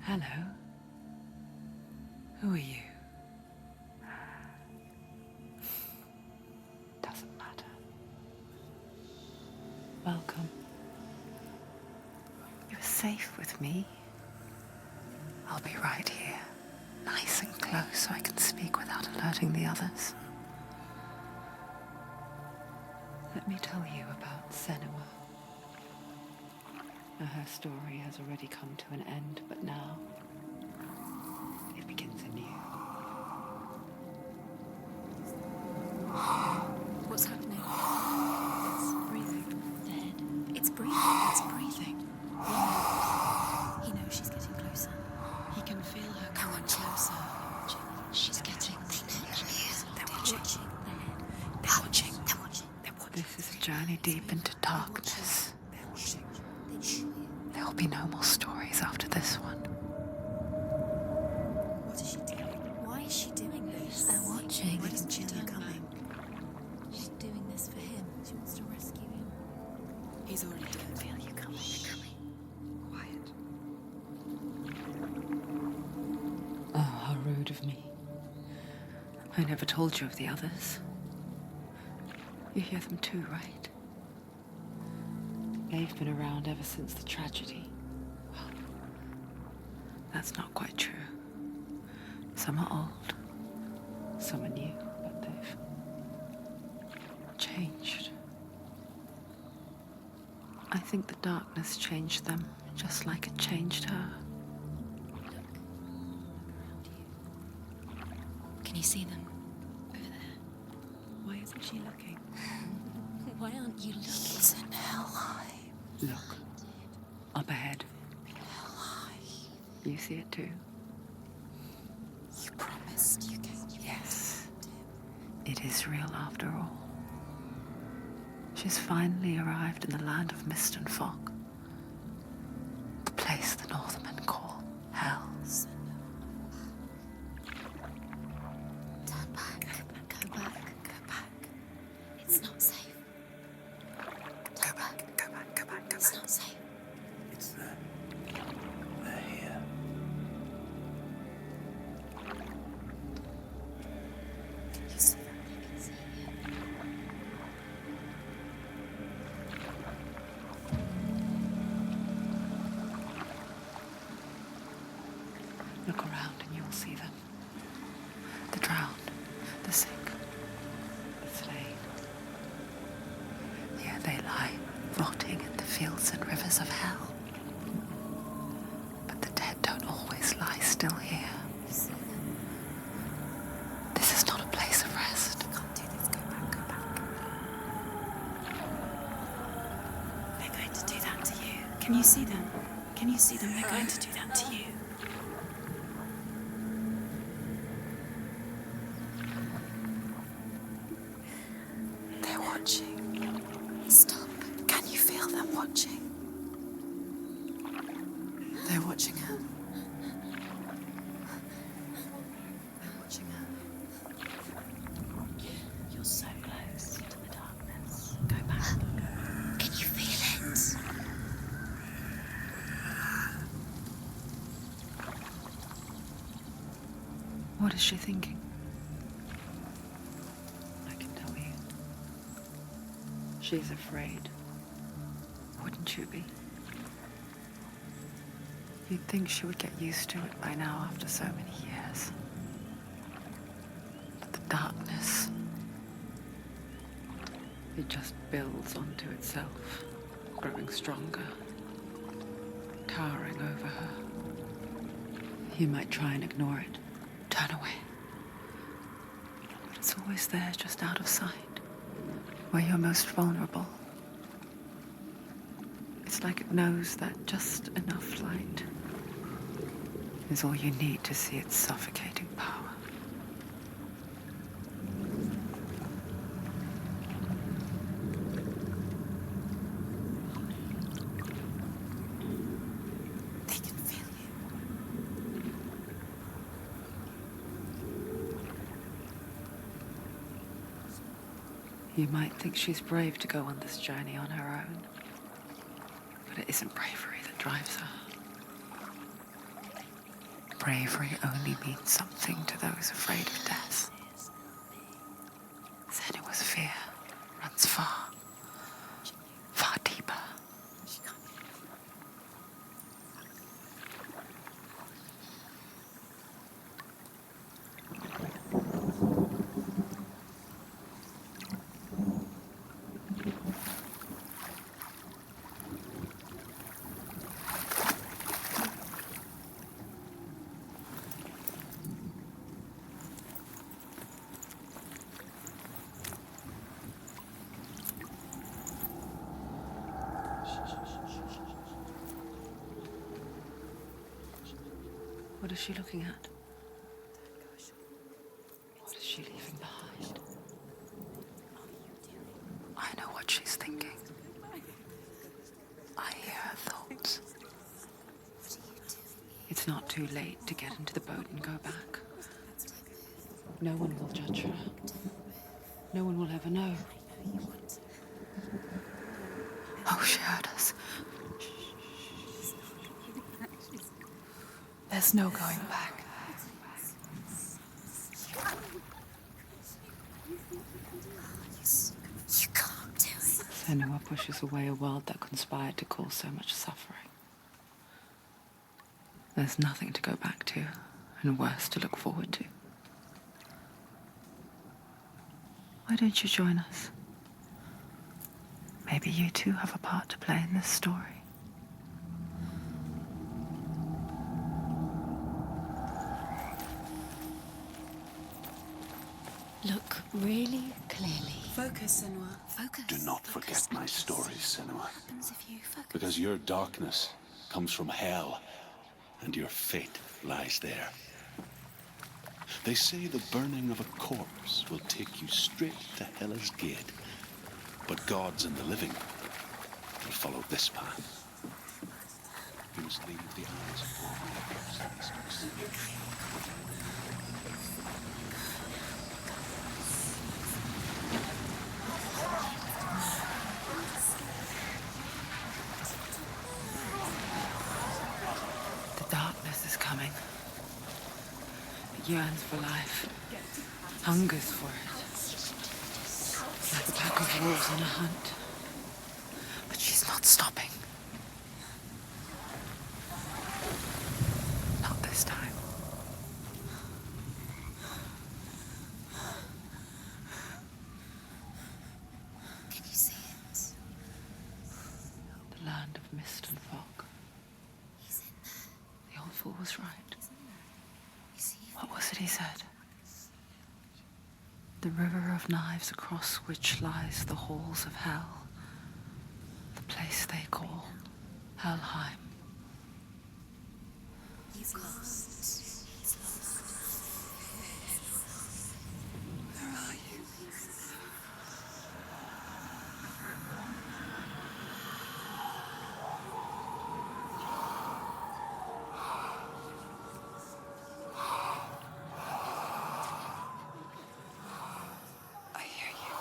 Hello. Who are you? Doesn't matter. Welcome. You're safe with me. I'll be right here, nice and close so I can speak without alerting the others. Let me tell you about Senua. Now, her story has already come to an end, but now it begins anew. What's happening? It's breathing. The head. It's breathing. It's breathing. Yeah. He knows she's getting closer. He can feel her coming closer. She's getting closer. They're watching. The head. They're watching. They're watching. They're watching. This is a journey deep into darkness. They're watching. There will be no more stories after this one. What is she doing? Why is she doing this? They're watching. Why doesn't she turn coming? She's doing this for him. She wants to rescue him. He's already dead. I feel you coming. You're coming. Quiet. Oh, how rude of me. I never told you of the others. You hear them too, right? They've been around ever since the tragedy. Well, that's not quite true. Some are old, some are new, but they've changed. I think the darkness changed them, just like it changed her. Can you see them? Over there. Why isn't she looking? Why aren't you looking? He's in Hellhigh. Look, up ahead. Hellhigh. You see it too? You promised you came. Yes. It is real after all. She's finally arrived in the land of mist and fog. The place the Northmen call Hell. Turn back. Go back. Go back. It's not safe. Go back. Go back. Go back. Go It's back. not safe. It's them. They're here. You see them? I can see you. Look around and you will see them. The drowned, the sick, the slain. Here they lie, rotting in the fields and rivers of hell. But the dead don't always lie still here. You see them. This is not a place of rest. You can't do this. Go back. Go back. They're going to do that to you. Can you see them? Can you see them? They're going to do that to you. They're watching. Stop. Can you feel them watching? They're watching her. They're watching her. You're so close to the darkness. Go back. Can you feel it? What is she thinking? I can tell you. She's afraid. Wouldn't you be? You'd think she would get used to it by now after so many years. But the darkness, it just builds onto itself, growing stronger, towering over her. You might try and ignore it, turn away. But it's always there, just out of sight, where you're most vulnerable. It's like it knows that just enough light is all you need to see its suffocating power. They can feel you. You might think she's brave to go on this journey on her own, but it isn't bravery that drives her. bravery only means something to those afraid of death. Senua's fear runs far, far deeper. What is she looking at? What is she leaving behind? I know what she's thinking. I hear her thoughts. It's not too late to get into the boat and go back. No one will judge her. No one will ever know. Oh, she heard us. There's no going back. You can't do it. Senua pushes away a world that conspired to cause so much suffering. There's nothing to go back to, and worse to look forward to. Why don't you join us? Maybe you too have a part to play in this story. Look really clearly. Focus, Senua. Focus. Do not forget my stories, Senua. What happens if you focus? Because your darkness comes from hell, and your fate lies there. They say the burning of a corpse will take you straight to Hela's gate. But gods and the living will follow this path. You must leave the eyes of all lovers. The darkness is coming. It yearns for life, hungers for it. Like a pack of wolves on a hunt. But she's not stopping. Not this time. Can you see it? The land of mist and fog. He's in there. The old fool was right. You see it? What was it he said? The river of knives across which lies the halls of hell. The place they call Helheim. He's lost. He's lost. Where are you? I hear you.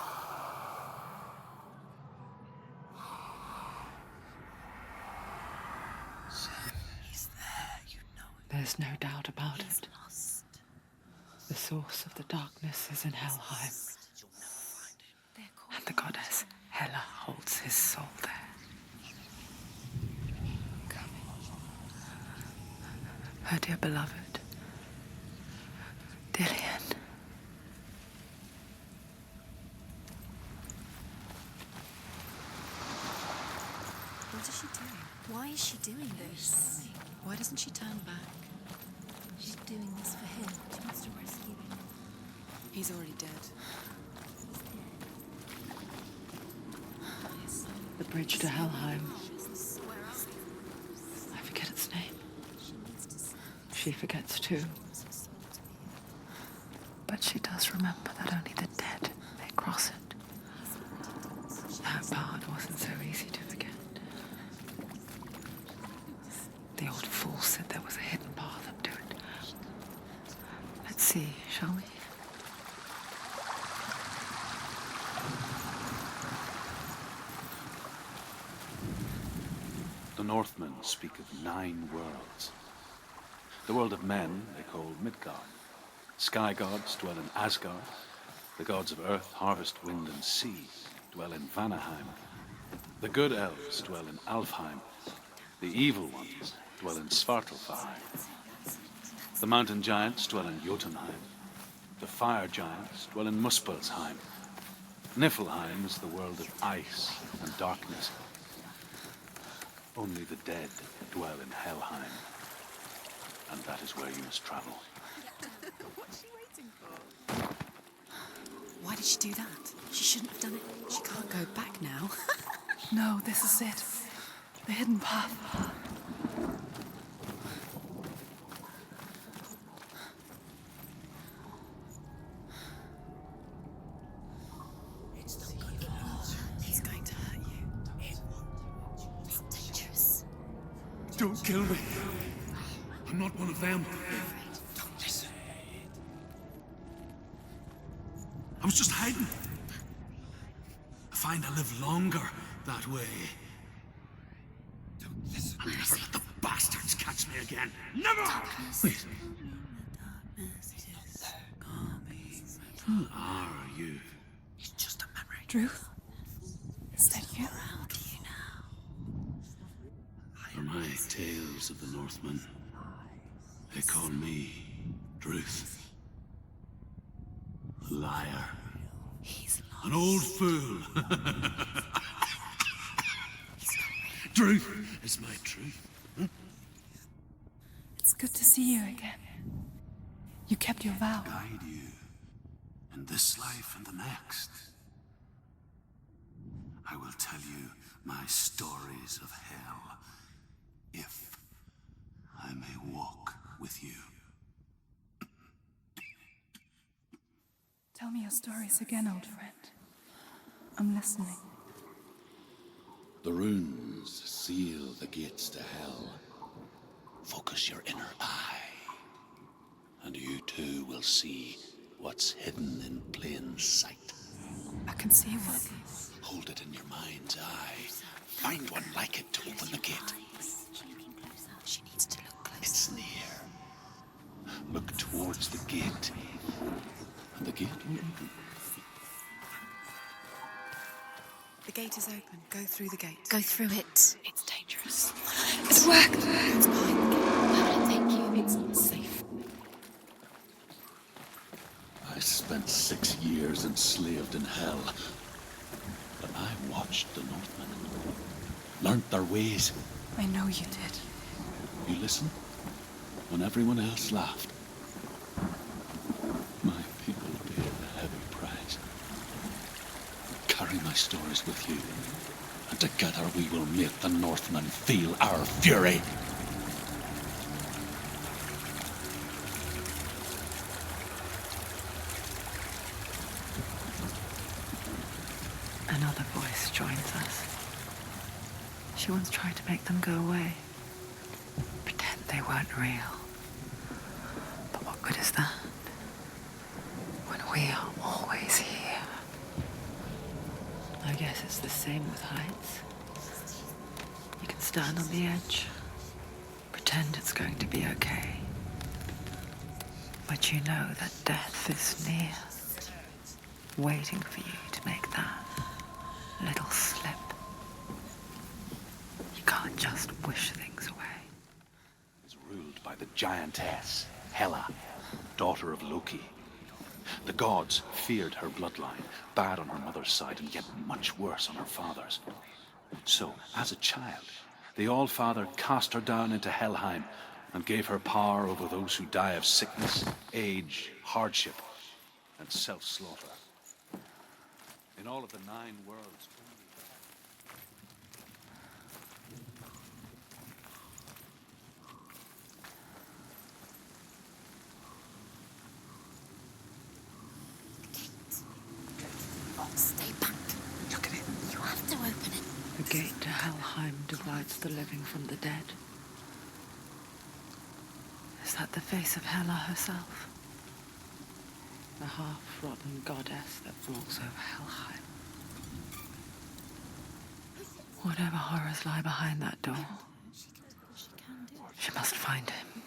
He's there, you know it. There's no doubt about He's it. lost. The source of the darkness is in Helheim, They're called and the goddess Hela holds his soul there. Her dear beloved, Dillian. What is she doing? Why is she doing this? Why doesn't she turn back? She's doing this for him. She wants to rescue him. He's already dead. The bridge to Helheim. Where are we? I forget its name. She needs to see. She forgets too. Wants her soul to be But she does remember that only the dead may cross it. That part wasn't so easy to forget. The old fool said there was a hidden path up to it. Let's see, shall we? The Northmen speak of 9 worlds. The world of men they call Midgard. Sky gods dwell in Asgard. The gods of earth, harvest, wind, and sea dwell in Vanaheim. The good elves dwell in Alfheim. The evil ones dwell in Svartalfheim. The mountain giants dwell in Jotunheim. The fire giants dwell in Muspelheim. Niflheim is the world of ice and darkness. Only the dead dwell in Helheim. And that is where you must travel. What's she waiting for? Why did she do that? She shouldn't have done it. She can't go back now. No, this is it. The hidden path. He's going to hurt you. It's dangerous. Don't kill me. I'm not one of them. Don't listen. I was just hiding. I find I live longer that way. Don't listen. I'll never let the bastards catch me again. Never! Wait. Who are you? It's just a memory. Druth? Is that you? Around you now. For my tales of the Northmen, they call me Druth. A liar. He's lost. An old fool. Truth is my truth. It's good to see you again. You kept your vow. Guide you in this life and the next. I will tell you my stories of hell, if I may walk with you. Tell me your stories again, old friend. I'm listening. The runes seal the gates to hell. Focus your inner eye, and you too will see what's hidden in plain sight. I can see what. Hold it in your mind's eye. Find one like it to open the gate. She's looking closer. She needs to look closer. It's near. Look towards the gate, and the gate will open. The gate is open. Go through the gate. Go through it. It's dangerous. It's worked! It's behind the gate. Thank you. It's safe. I spent 6 years enslaved in hell. But I watched the Northmen, learnt their ways. I know you did. You listened when everyone else laughed. My people paid a heavy price. Carry my stories with you, and together we will make the Northmen feel our fury. Another voice joins us. She once tried to make them go away. Pretend they weren't real. But what good is that? When we are always here. I guess it's the same with heights. You can stand on the edge, pretend it's going to be okay. But you know that death is near, waiting for you to make that little slip. You can't just wish things away. Is ruled by the giantess, Hela, daughter of Loki. The gods feared her bloodline, bad on her mother's side and yet much worse on her father's. So, as a child, the All-Father cast her down into Helheim and gave her power over those who die of sickness, age, hardship, and self-slaughter. In all of the 9 worlds, Stay back. Look at it. You have to open it. The gate to Helheim divides the living from the dead. Is that the face of Hela herself? The half-rotten goddess that rules over Helheim. Whatever horrors lie behind that door, she must find him.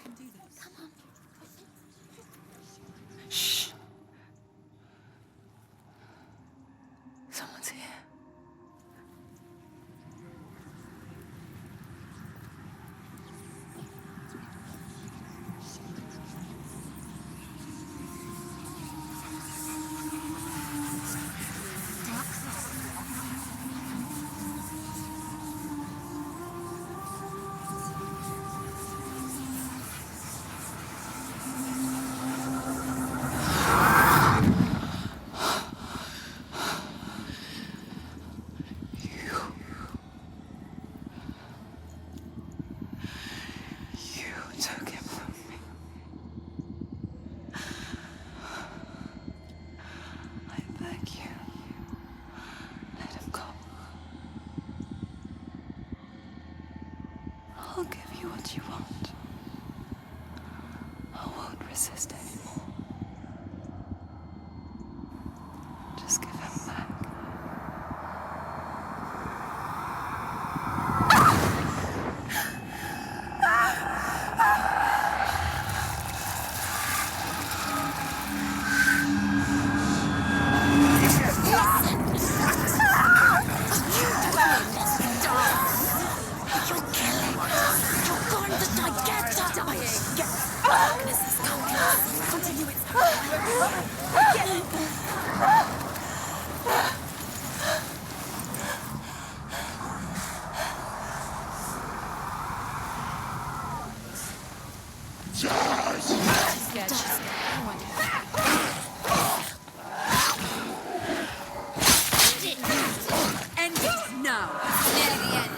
End it now. It's nearly the end.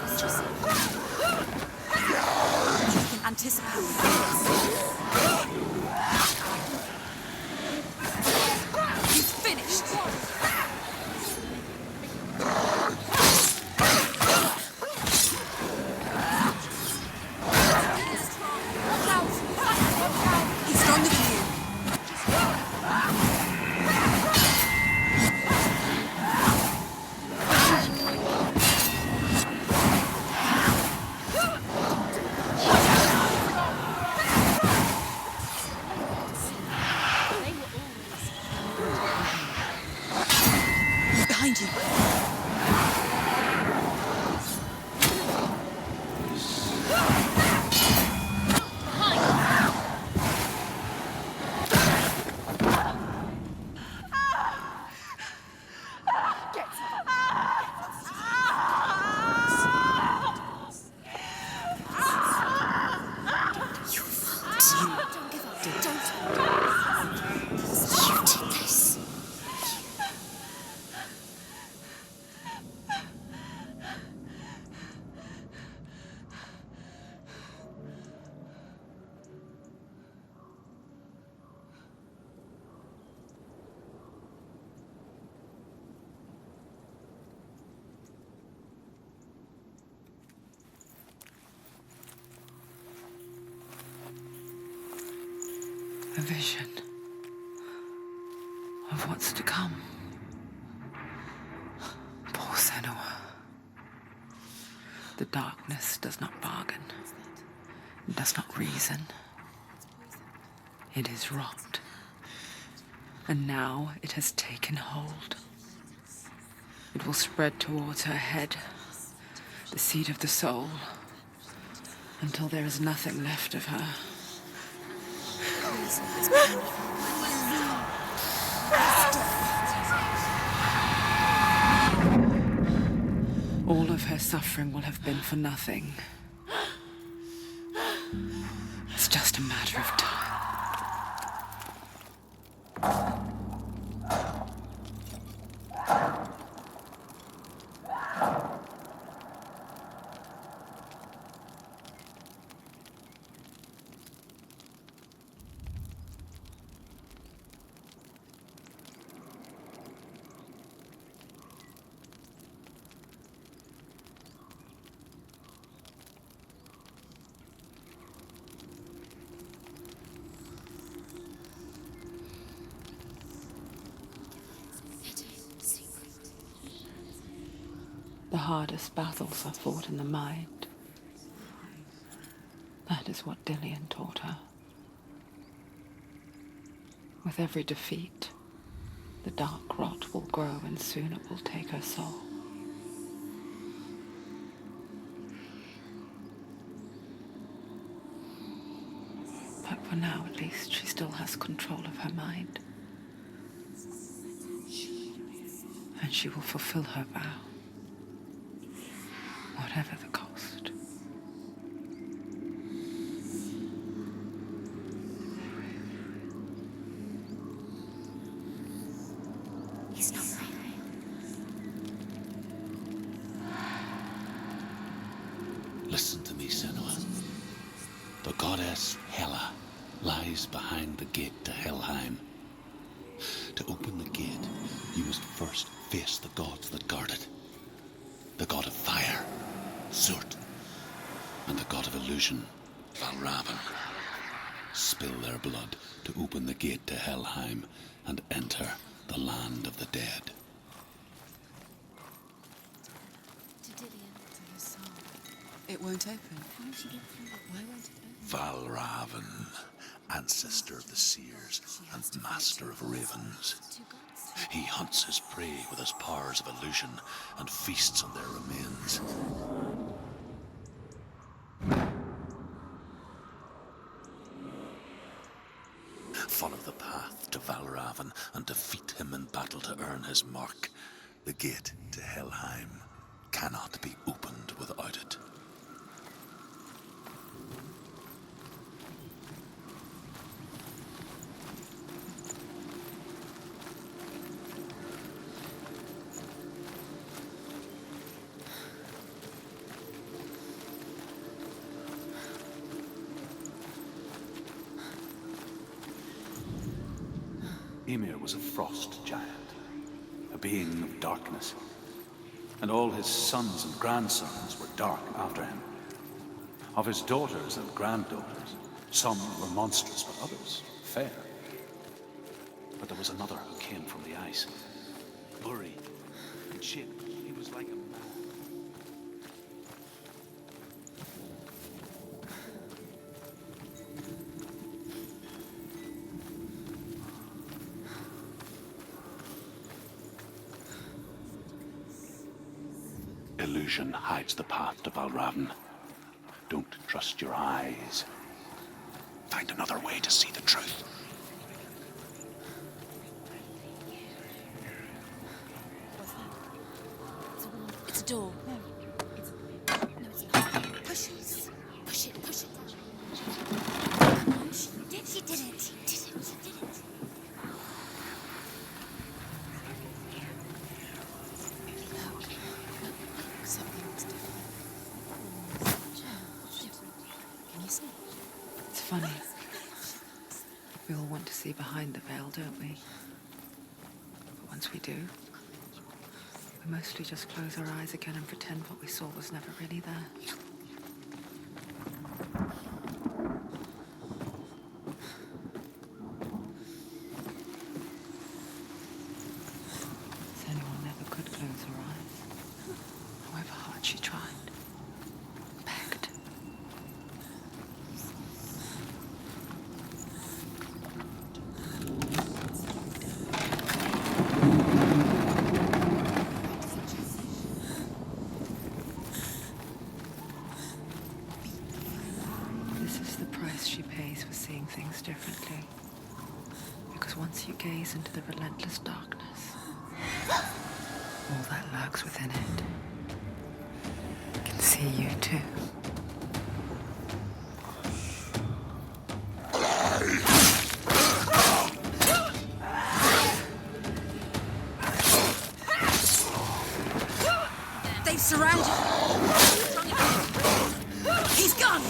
You can anticipate this. He's finished. He's stronger than you. Behind you. A vision of what's to come. Poor Senua. The darkness does not bargain. It does not reason. It is rot. And now it has taken hold. It will spread towards her head, the seat of the soul, until there is nothing left of her. All of her suffering will have been for nothing. It's just a matter of time. The hardest battles are fought in the mind. That is what Dillian taught her. With every defeat, the dark rot will grow and soon it will take her soul. But for now, at least, she still has control of her mind. And she will fulfill her vow. Whatever the cost. He's not right. Listen to me, Senua. The goddess Hela lies behind the gate to Helheim. To open the gate, you must first face the gods that guard it. The god of fire, Surt, and the god of illusion, Valravan. Spill their blood to open the gate to Helheim and enter the land of the dead. To Dillian, to his soul. It won't open. How did she get through it? Why won't it open? Valravan, ancestor of the seers and master of ravens. Two gods. He hunts his prey with his powers of illusion and feasts on their remains. Follow the path to Valravan. Valravan and defeat him in battle to earn his mark. The gate to Helheim cannot be opened without it. Ymir was a frost giant, a being of darkness, and all his sons and grandsons were dark after him. Of his daughters and granddaughters, some were monstrous, but others fair. But there was another who came from the ice. Blurry in shape, he was like a man. Illusion hides the path to Valravan. Don't trust your eyes. Find another way to see the truth. What's that? It's a wall. It's a door. No, it's not. Push it. Push it. Push it. Come on, she did it. She did it. She did it. Something's different. What's different? Can you see? It's funny. We all want to see behind the veil, don't we? But once we do, we mostly just close our eyes again and pretend what we saw was never really there. Senua never could close her eyes, however hard she tried. Begged. This is the price she pays for seeing things differently. Because once you gaze into the relentless darkness, all that lurks within it can see you too. They've surrounded him. He's gone.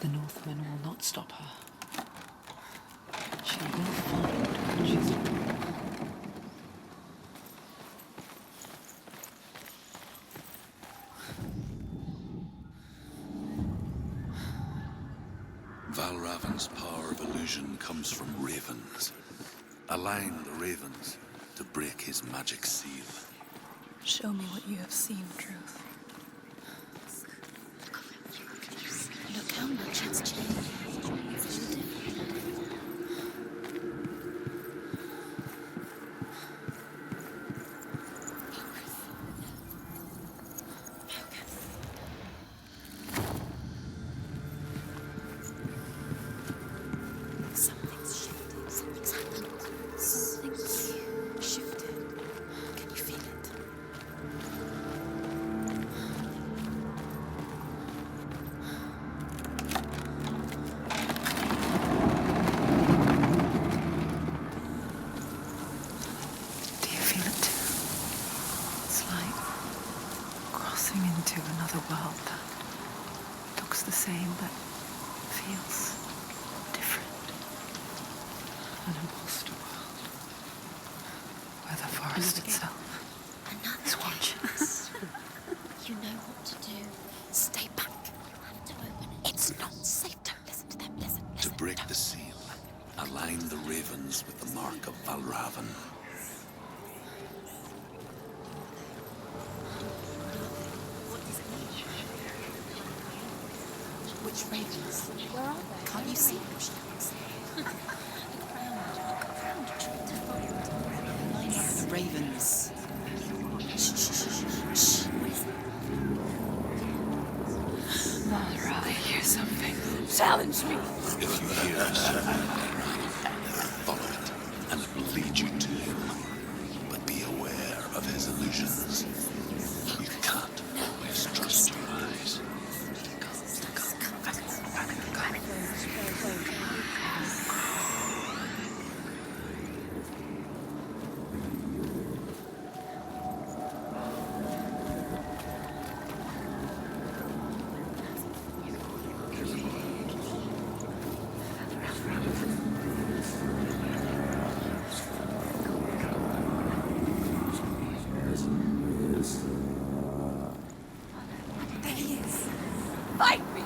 The Northmen will not stop her. She will find what she's doing. Valravan's power of illusion comes from ravens. Align the ravens to break his magic seal. Show me what you have seen, Truth. Look how much it's changed. It's all different. Something's shifted. Something's happened. Something's shifted. Can you feel it? Do you feel it too? It's like crossing into another world that looks the same but feels different. An imposter world where the forest itself Another is watching us. You know what to do. Stay back. behind the ravens with the mark of Valravan. Which ravens? Where are they? Can't you see them? The ravens. Shh. Mara, I hear something. Silence me. If you hear a sound, follow it, and it will lead you to him. But be aware of his illusions. You can't always trust your eyes. Fight me.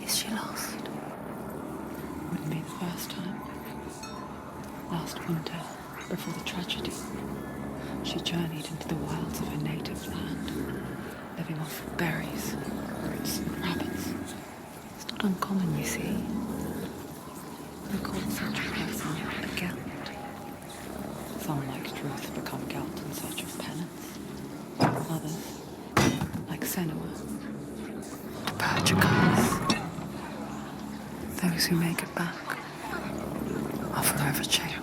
Is she lost? Wouldn't be the first time. Last winter, before the tragedy, she journeyed into the wilds of her native land, living off berries, roots, and rabbits. It's not uncommon, you see. We call such a person a Gelt. Some, like Druth, become Gelt in search of penance. Others, like Senua, purge a curse. Those who make it back often overchange.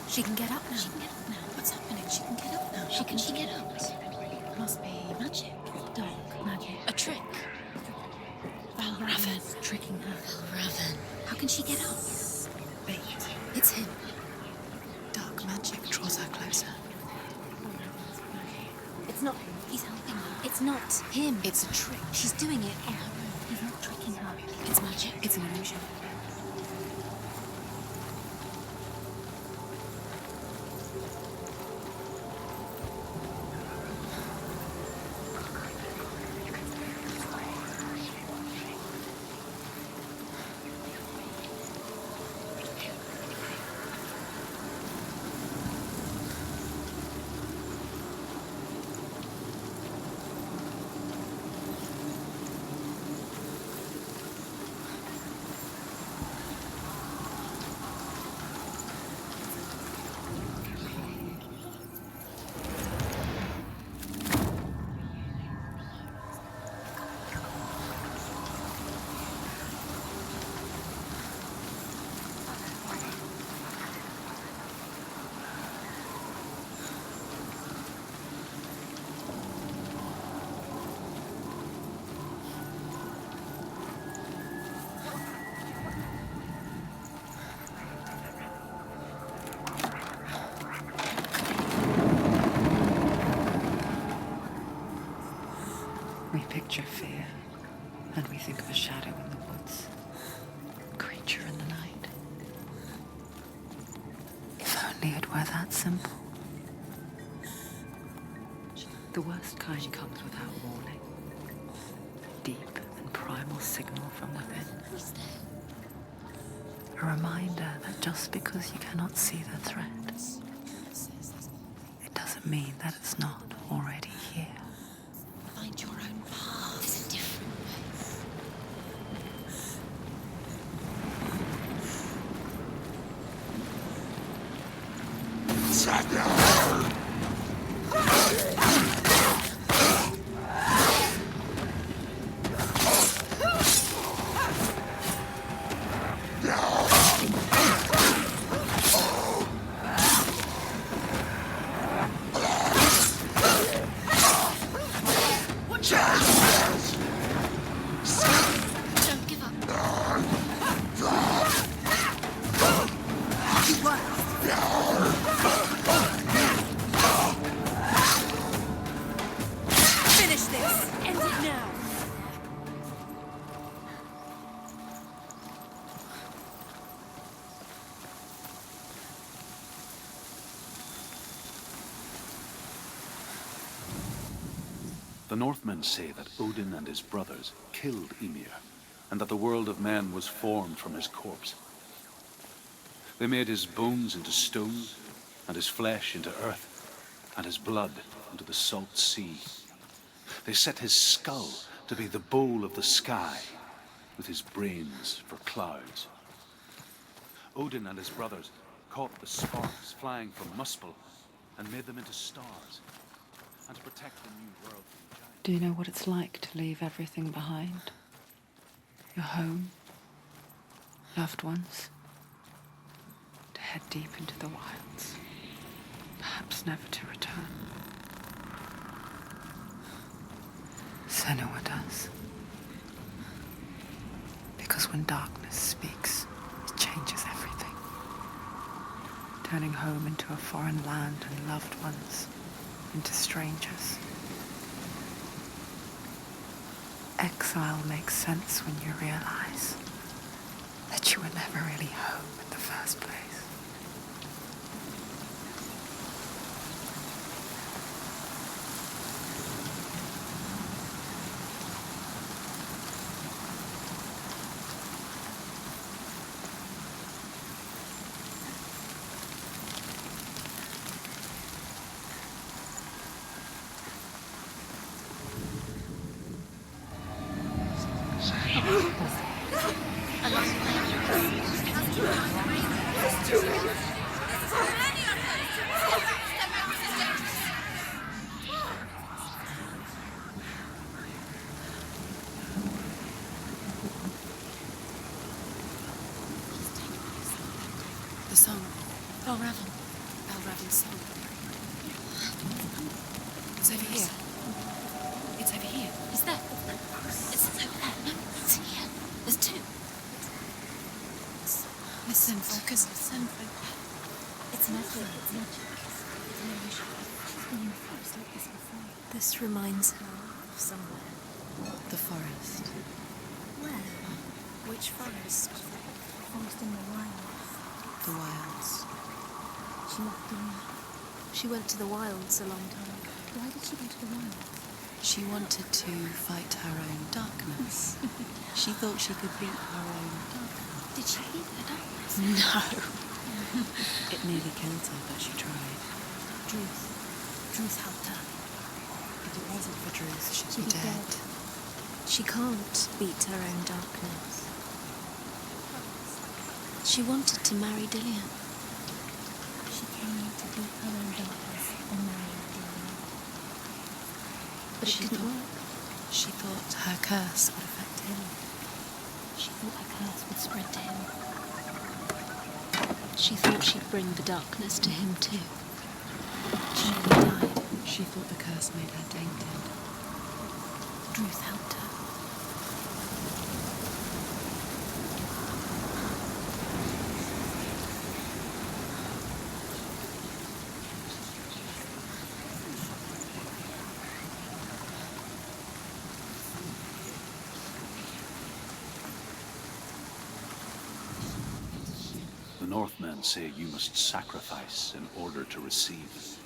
She can get up now. What's happening? She can get up now. She get up? Must be magic. Dark magic. A trick. Valravan tricking her. Valravan. How can she get up? Wait. It's him. Dark magic draws her closer. It's not him. He's helping her. It's not him. It's a trick. She's doing it on her own. He's not tricking her. It's magic. It's an illusion. We picture fear, and we think of a shadow in the woods, a creature in the night. If only it were that simple. The worst kind comes without warning. A deep and primal signal from within. A reminder that just because you cannot see the threat, it doesn't mean that it's not already here. Find your own path. There's a different Finish this! End it now! The Northmen say that Odin and his brothers killed Ymir, and that the world of men was formed from his corpse. They made his bones into stone, and his flesh into earth, and his blood into the salt sea. They set his skull to be the bowl of the sky, with his brains for clouds. Odin and his brothers caught the sparks flying from Muspel and made them into stars, and to protect the new world from giants. Do you know what it's like to leave everything behind? Your home, loved ones, to head deep into the wilds, perhaps never to return. Senua does. Because when darkness speaks, it changes everything, turning home into a foreign land and loved ones into strangers. Exile makes sense when you realize that you were never really home in the first place. The song. Belraven. Belraven's song. It's over here. It's over here. Is that? It's over there. No, it's here. There's two. Listen, focus. Listen. It's magic. It's magic. It's an illusion. She's been in a forest like this before. This reminds her of somewhere. The forest. Where? Which forest? The forest in the wilds. The wilds. She left them. She went to the wilds a long time ago. Why did she go to the wilds? She wanted to fight her own darkness. She thought she could beat her own darkness. Did she beat her darkness? No. It nearly killed her, but she tried. Druth helped her. If it wasn't for Druth, she'd be dead. She can't beat her own darkness. She wanted to marry Dillian. She came to beat her own darkness and marry Dillian. But it didn't work. She thought her curse would affect him. She thought her curse would spread to him. She thought she'd bring the darkness to him too. She nearly died. She thought the curse made her tainted. Druth helped her. The Northmen say you must sacrifice in order to receive.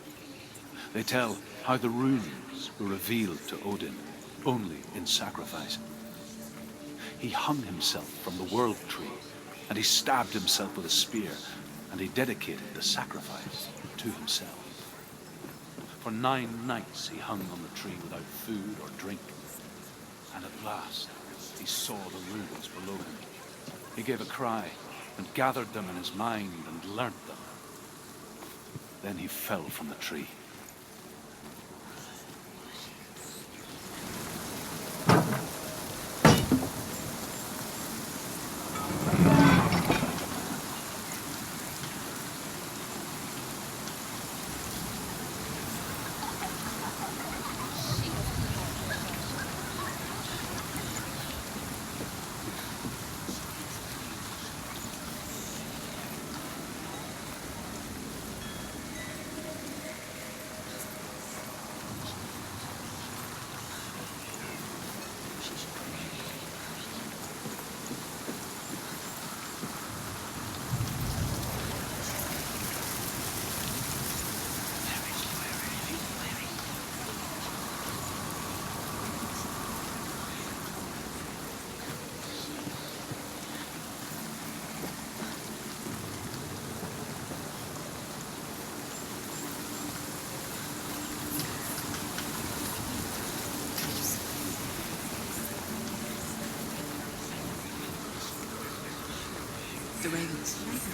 They tell how the runes were revealed to Odin only in sacrifice. He hung himself from the world tree, and he stabbed himself with a spear, and he dedicated the sacrifice to himself. For 9 nights he hung on the tree without food or drink, and at last he saw the runes below him. He gave a cry and gathered them in his mind and learnt them. Then he fell from the tree.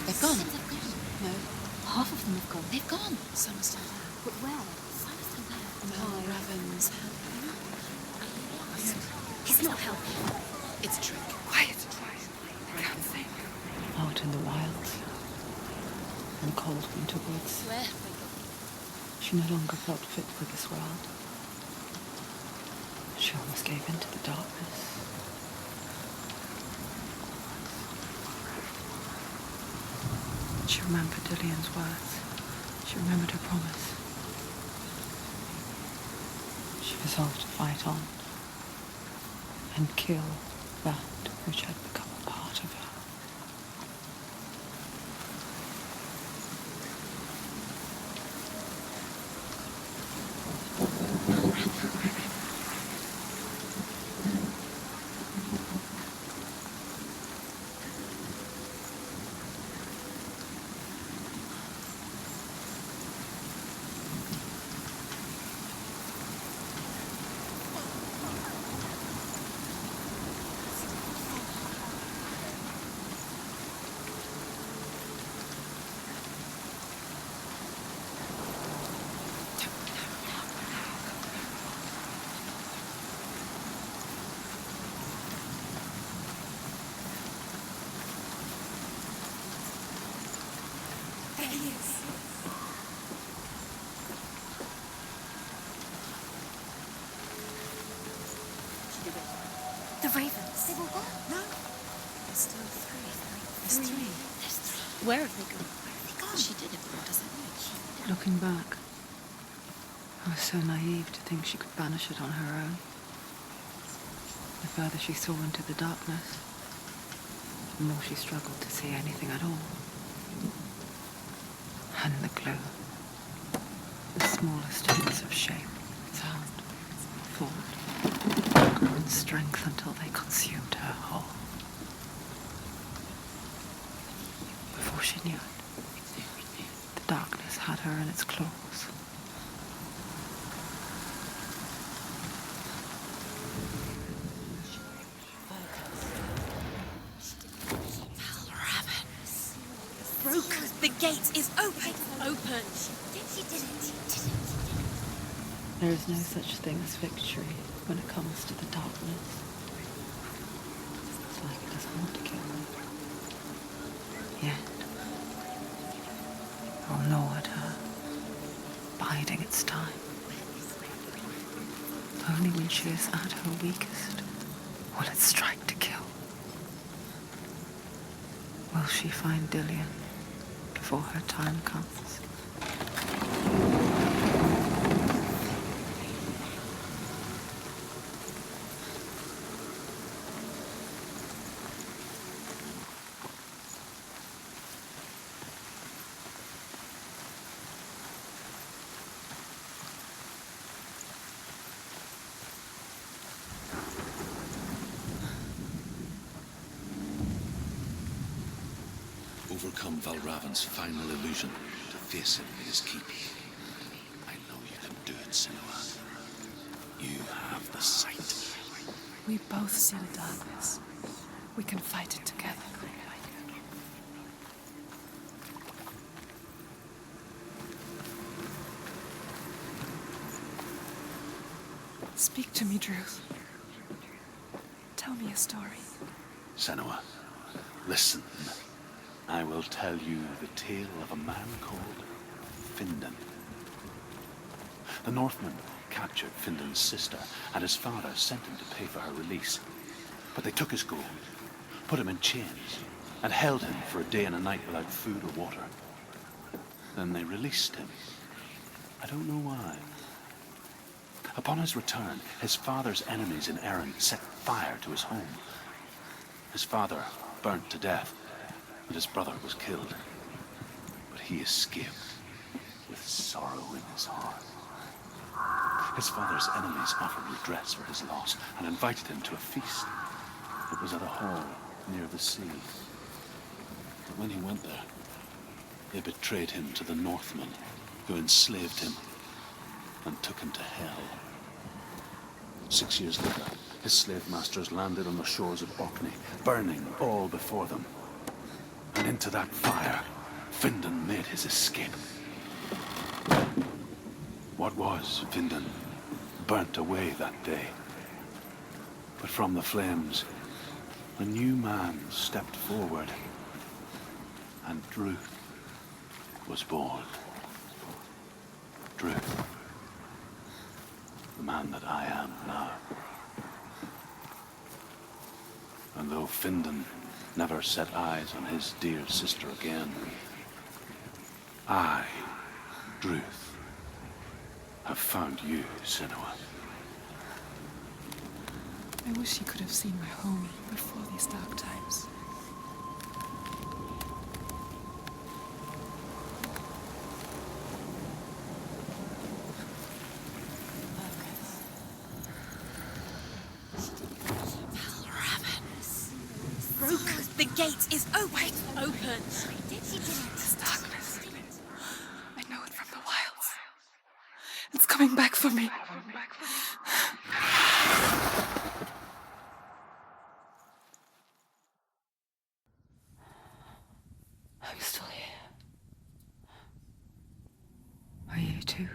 They've gone. They've gone. No, half of them have gone. They've gone. Some are still there. But where? Some are still there. Mel Raven's hand. He's not helping. It's a trick. Quiet. I can't think. Out in the wilds, in the cold winter woods, Where? she no longer felt fit for this world. She almost gave in to the darkness. She remembered Dillian's words. She remembered her promise. She resolved to fight on and kill that which had become a part of her. There he is. The ravens. They've all gone. No. There's still three. There's three. Where have they gone? Where have they gone? She did it, but doesn't know. Looking back, I was so naive to think she could banish it on her own. The further she saw into the darkness, the more she struggled to see anything at all. And the gloom, the smallest hints of shape, sound, thought, grew in strength until they consumed her whole. Before she knew it, the darkness had her in its claws. Broken. The gate is open. Open! She did it. There is no such thing as victory when it comes to the darkness. It's like it doesn't want to kill me. Yet, it will gnaw at her, biding its time. Only when she is at her weakest will it strike to kill. Will she find Dillian before her time comes? Overcome Valravan's final illusion to face him in his keep. I know you can do it, Senua. You have the sight. We both see the darkness. We can fight it together. Speak to me, Druth. Tell me a story. Senua, listen. I will tell you the tale of a man called Findan. The Northmen captured Findan's sister, and his father sent him to pay for her release. But they took his gold, put him in chains, and held him for a day and a night without food or water. Then they released him. I don't know why. Upon his return, his father's enemies in Erin set fire to his home. His father burnt to death, and his brother was killed. But he escaped with sorrow in his heart. His father's enemies offered redress for his loss and invited him to a feast. It was at a hall near the sea. But when he went there, they betrayed him to the Northmen, who enslaved him and took him to hell. 6 years later, his slave masters landed on the shores of Orkney, burning all before them. And in into that fire, Findan made his escape. What was Findan burnt away that day. But from the flames, a new man stepped forward, and Druth was born. Druth, the man that I am now. And though Findan never set eyes on his dear sister again, I, Druth, have found you, Senua. I wish you could have seen my home before these dark times. The gate is open. Open. This darkness. I know it from the wilds. It's coming back for me. I'm still here. Are you too?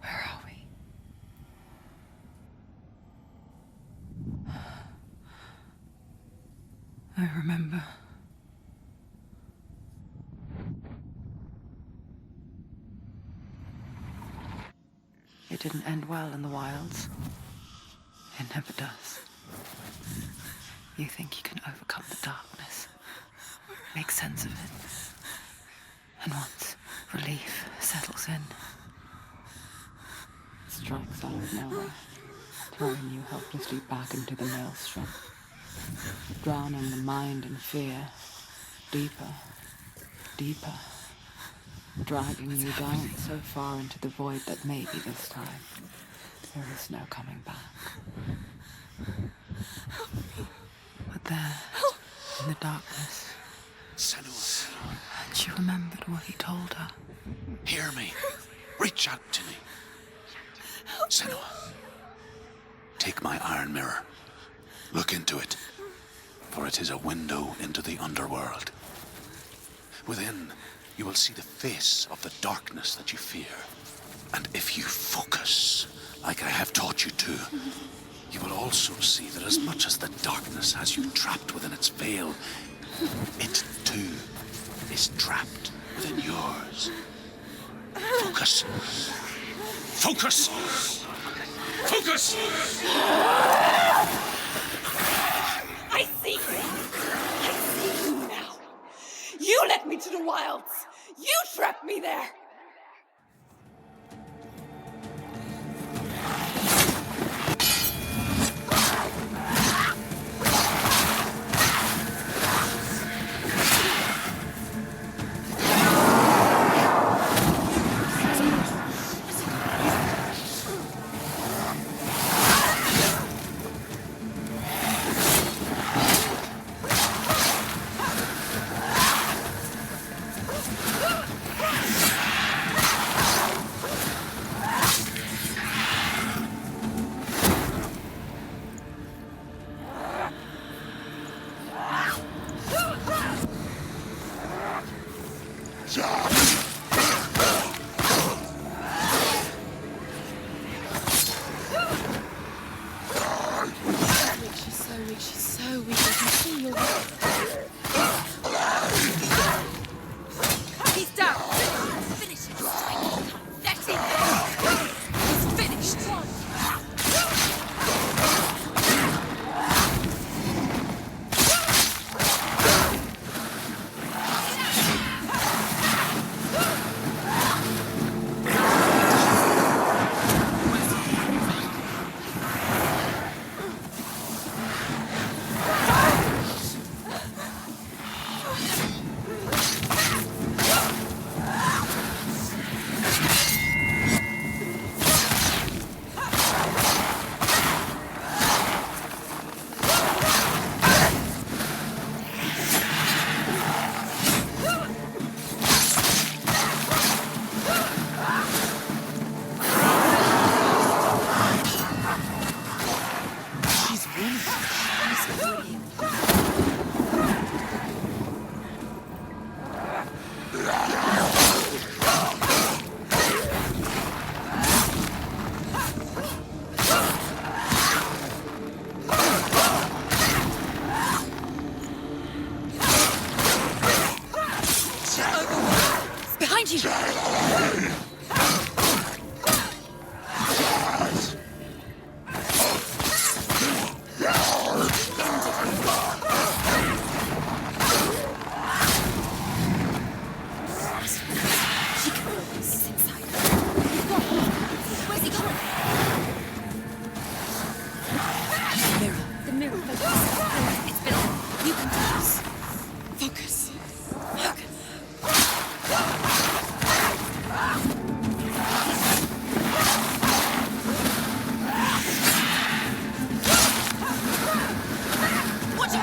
Where are we? I remember. It didn't end well in the wilds. It never does. You think you can overcome the darkness, make sense of it, and once relief settles in, it strikes out of nowhere, throwing you helplessly back into the maelstrom, drowning the mind in fear, deeper, deeper, dragging you down so far into the void that maybe this time there is no coming back. But there, in the darkness, Senua, and she remembered what he told her. hear me. Reach out to me. Senua, take my iron mirror. Look into it, for it is a window into the underworld. Within, you will see the face of the darkness that you fear. And if you focus, like I have taught you to, you will also see that as much as the darkness has you trapped within its veil, it too is trapped within yours. Focus. Focus! Focus! I see you. I see you now. You led me to the wilds. You trapped me there. She's so weak. I can see your He's down. Finish him. That's it. He's finished. Behind you! It's inside. Where's he going? The mirror. Focus. It's Bill. You can do this. Focus. Focus. Watch out!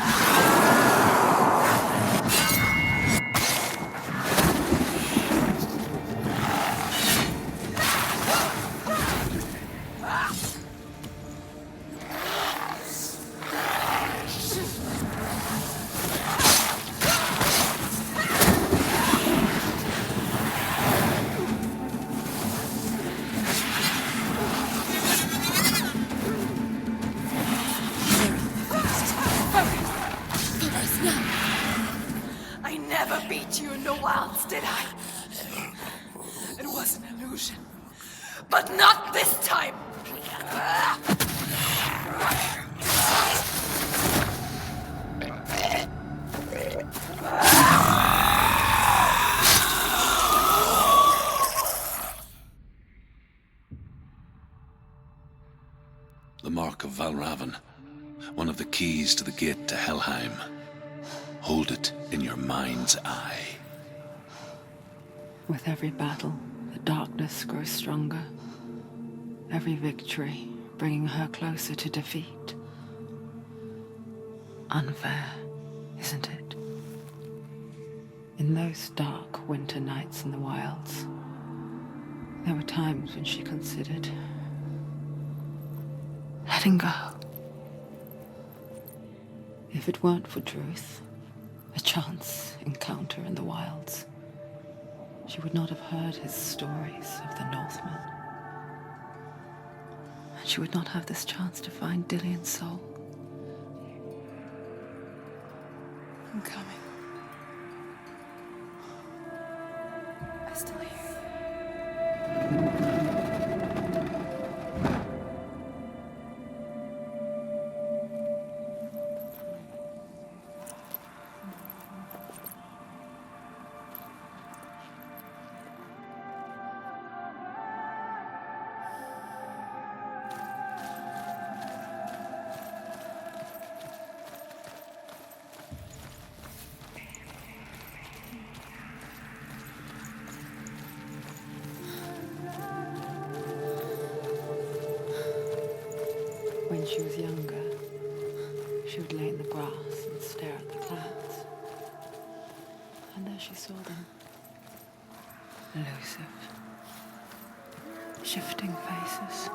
I never beat you in the wilds, did I? It was an illusion. But not this time! The mark of Valravan, one of the keys to the gate to Helheim. Hold it in your mind's eye. With every battle, the darkness grows stronger. Every victory bringing her closer to defeat. Unfair, isn't it? In those dark winter nights in the wilds, there were times when she considered letting go. If it weren't for Druth, a chance encounter in the wilds, she would not have heard his stories of the Northmen. And she would not have this chance to find Dillion's soul. I'm coming. I still hear you. When she was younger, she would lay in the grass and stare at the clouds. And there she saw them. Elusive, shifting faces.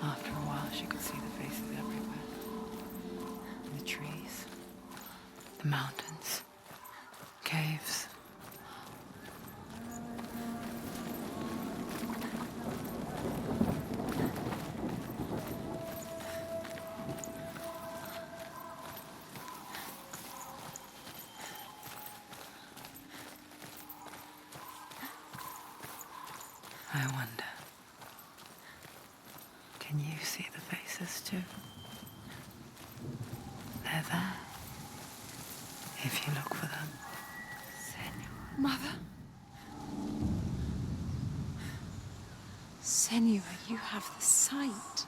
After a while, she could see the faces everywhere. In the trees, the mountains, caves. I wonder, can you see the faces too? They're there, if you look for them. Mother? Senua, you have the sight.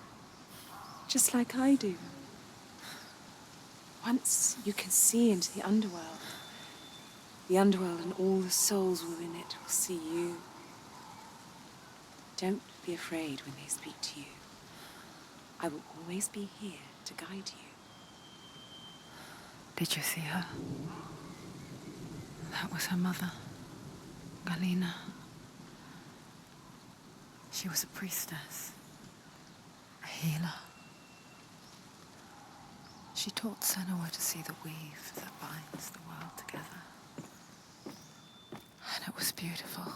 Just like I do. Once you can see into the underworld and all the souls within it will see you. Don't be afraid when they speak to you. I will always be here to guide you. Did you see her? That was her mother, Galina. She was a priestess, a healer. She taught Senua to see the weave that binds the world together. beautiful.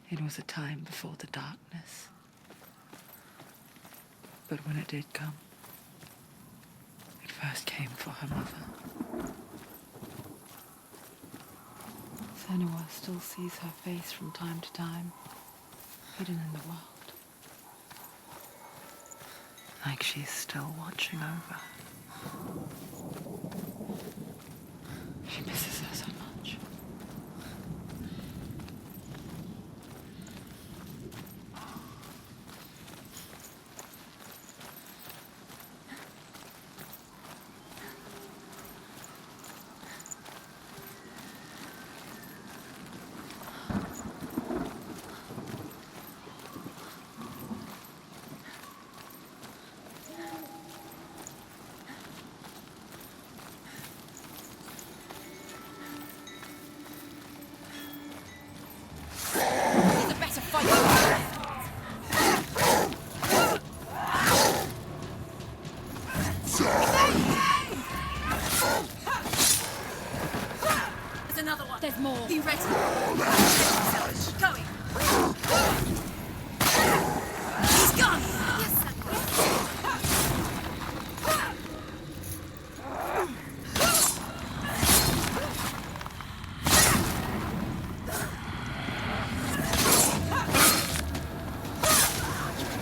It was a time before the darkness. But when it did come, it first came for her mother. Senua still sees her face from time to time, hidden in the world. Like she's still watching over her. She misses her so much. He's a better fighter. There's another one. There's more. Be ready. Going. He's gone. Yes,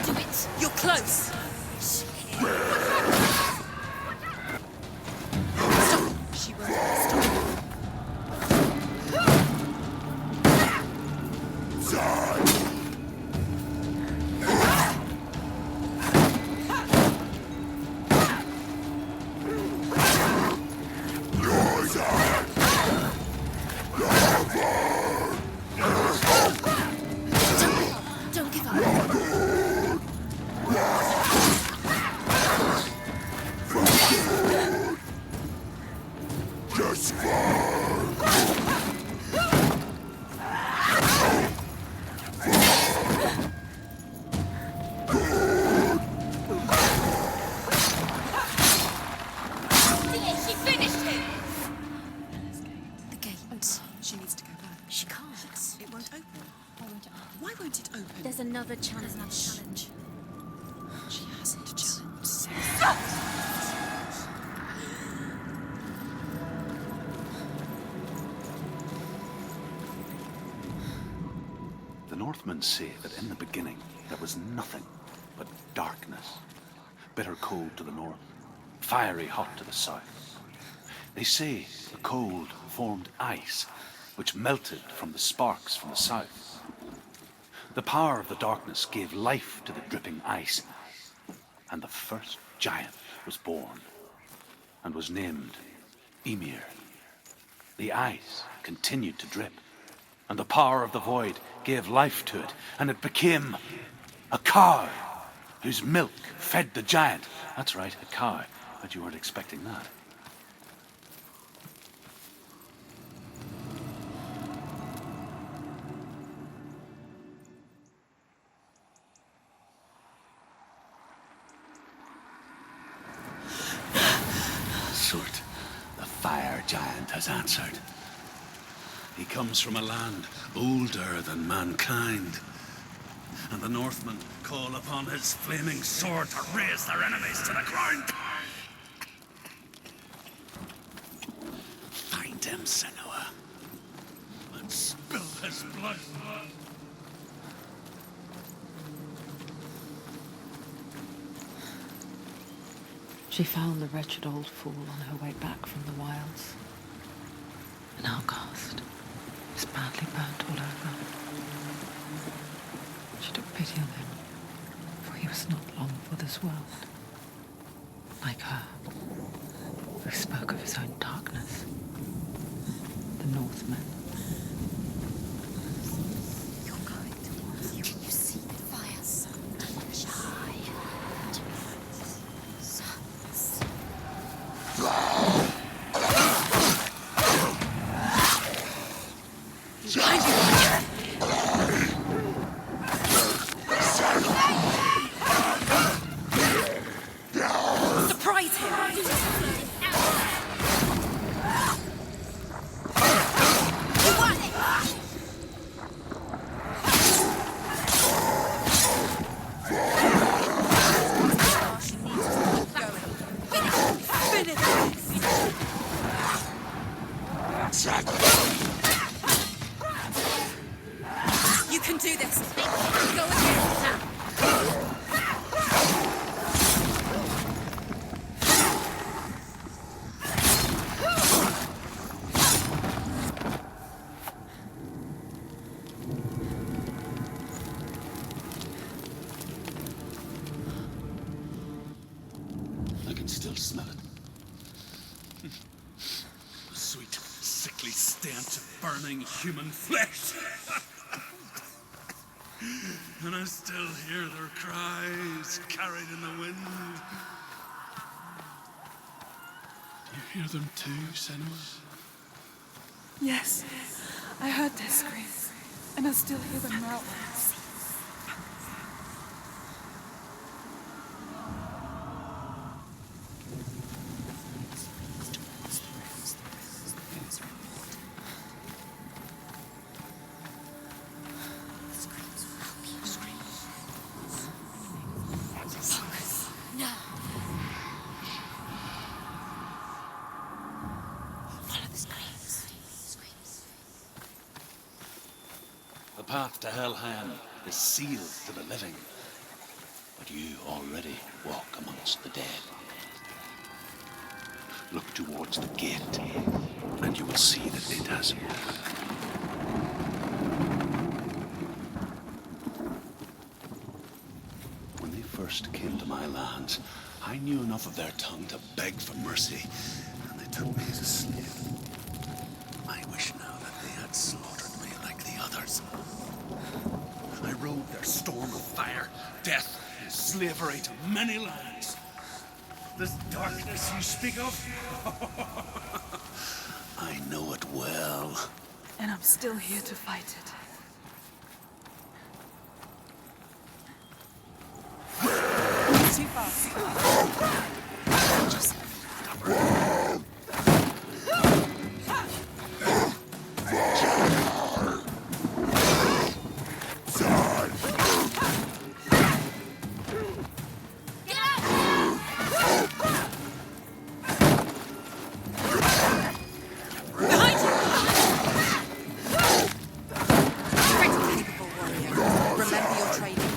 do it. You're close. Stop. She won't stop. Don't give up. She finished him. The gate. She needs to go back. She can't. It won't open. Why won't it open? There's another challenge. She hasn't challenged Sarah. The Northmen say that in the beginning there was nothing but darkness. Bitter cold to the north, fiery hot to the south. They say the cold formed ice, which melted from the sparks from the south. The power of the darkness gave life to the dripping ice, and the first giant was born, and was named Ymir. The ice continued to drip, and the power of the void gave life to it, and it became a cow, whose milk fed the giant. That's right, a cow. Bet you weren't expecting that. Surt, the fire giant, has answered. He comes from a land older than mankind, and the Northmen call upon his flaming sword to raise their enemies to the ground. Find him, Senua, and spill his blood. She found the wretched old fool on her way back from the wilds. An outcast, was badly burnt all over. She took pity on him, for he was not long for this world. Like her, who spoke of his own darkness. The Northmen. You're going towards you. Can you see the fire? So shy. Surprise him! You can do this. Go ahead. I can still smell it. The sweet, sickly stench of burning human flesh. And I still hear their cries carried in the wind. You hear them too, Senua? Yes, I heard their screams, and I still hear them now. The path to Helheim is sealed to the living, but you already walk amongst the dead. Look towards the gate, and you will see that it has opened. When they first came to my lands, I knew enough of their tongue to beg for mercy, and they took me as a slave. I wish now that they had slaughtered me like the others. I rode their storm of fire, death, and slavery to many lands. This darkness you speak of, I know it well. And I'm still here to fight it. Too fast. Remember your training.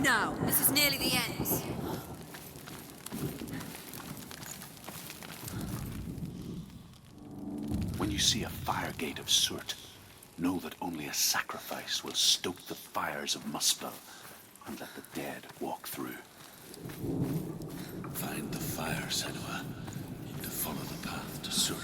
Now, this is nearly the end. When you see a fire gate of soot, know that only a sacrifice will stoke the fires of Muspel and let the dead walk through. Find the fire, Senua, to follow the path to soot.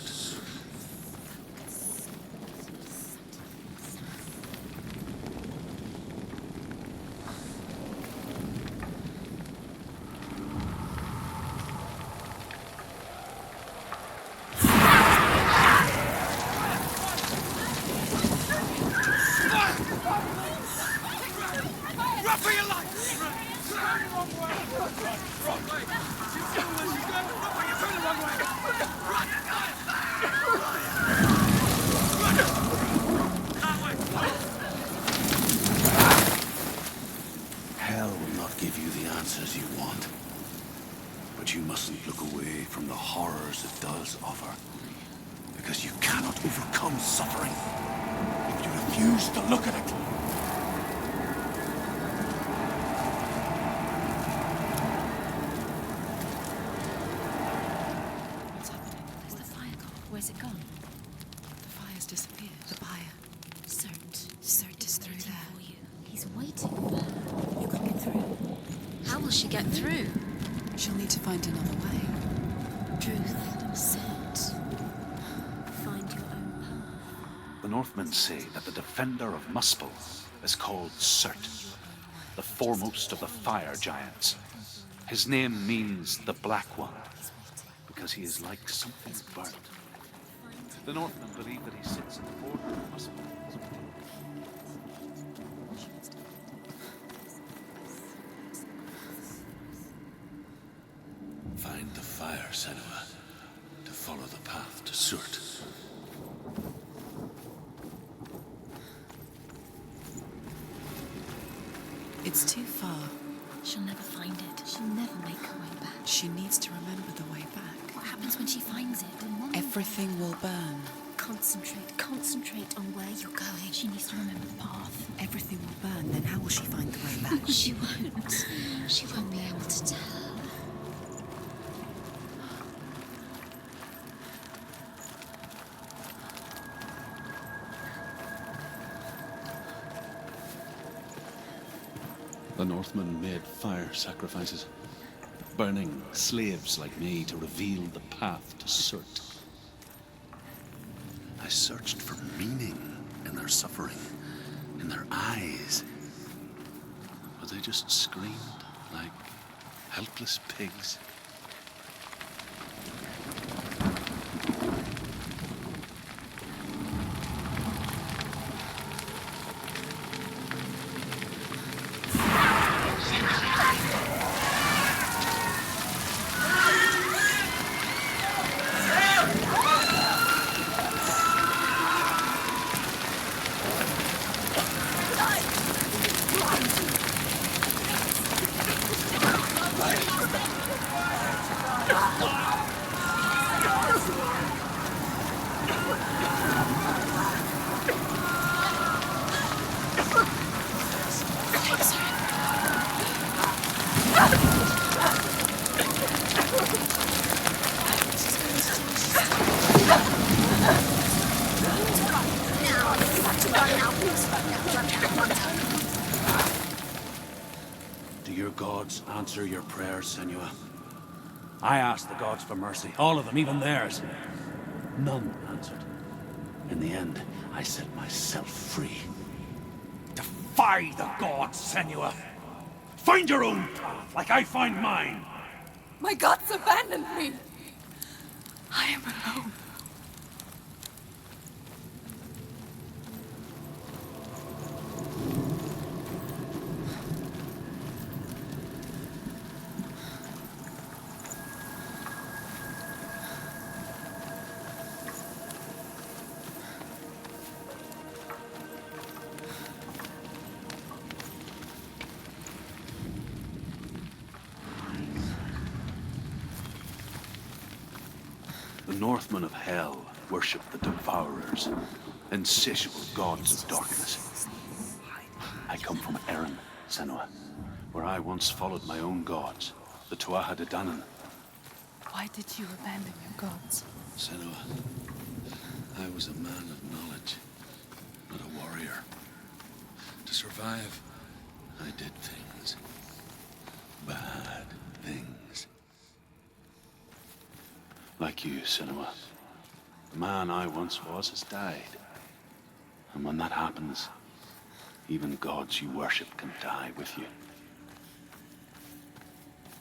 Hell will not give you the answers you want. But you mustn't look away from the horrors it does offer. Because you cannot overcome suffering if you refuse to look at it. Where's it gone? The fire's disappeared. The pyre. Cert Is through waiting there. for you. He's waiting for her. You can't get through. How will she get through? She'll need to find another way. Truth, Cert. Find your own path. The Northmen say that the defender of Muspel is called Cert, the foremost of the fire giants. His name means the Black One, because he is like something burnt. The Northmen believe that he sits at the border of Muspel. Find the fire, Senua, to follow the path to Surt. It's too far. She'll never find it. She'll never make her way back. She needs to remember the way back. What happens when she finds it? Everything will burn. Concentrate on where you're going. She needs to remember the path. Everything will burn, then how will she find the way back? She won't. She won't be able to tell. The Northmen made fire sacrifices, burning slaves like me to reveal the path to Surt. I searched for meaning in their suffering, in their eyes. But they just screamed like helpless pigs. Do your gods answer your prayers, Senua? I asked the gods for mercy, all of them, even theirs. None answered. In the end, I set myself free. Defy the gods, Senua! Find your own path, like I find mine! My gods abandoned me. I am alone. The Northmen of Hell worship the Devourers, insatiable gods of darkness. I come from Erin, Senua, where I once followed my own gods, the Tuatha De Danann. Why did you abandon your gods? Senua, I was a man of knowledge, not a warrior. To survive, I did things. Bad things. Like you, Senua. The man I once was has died. And when that happens, even gods you worship can die with you.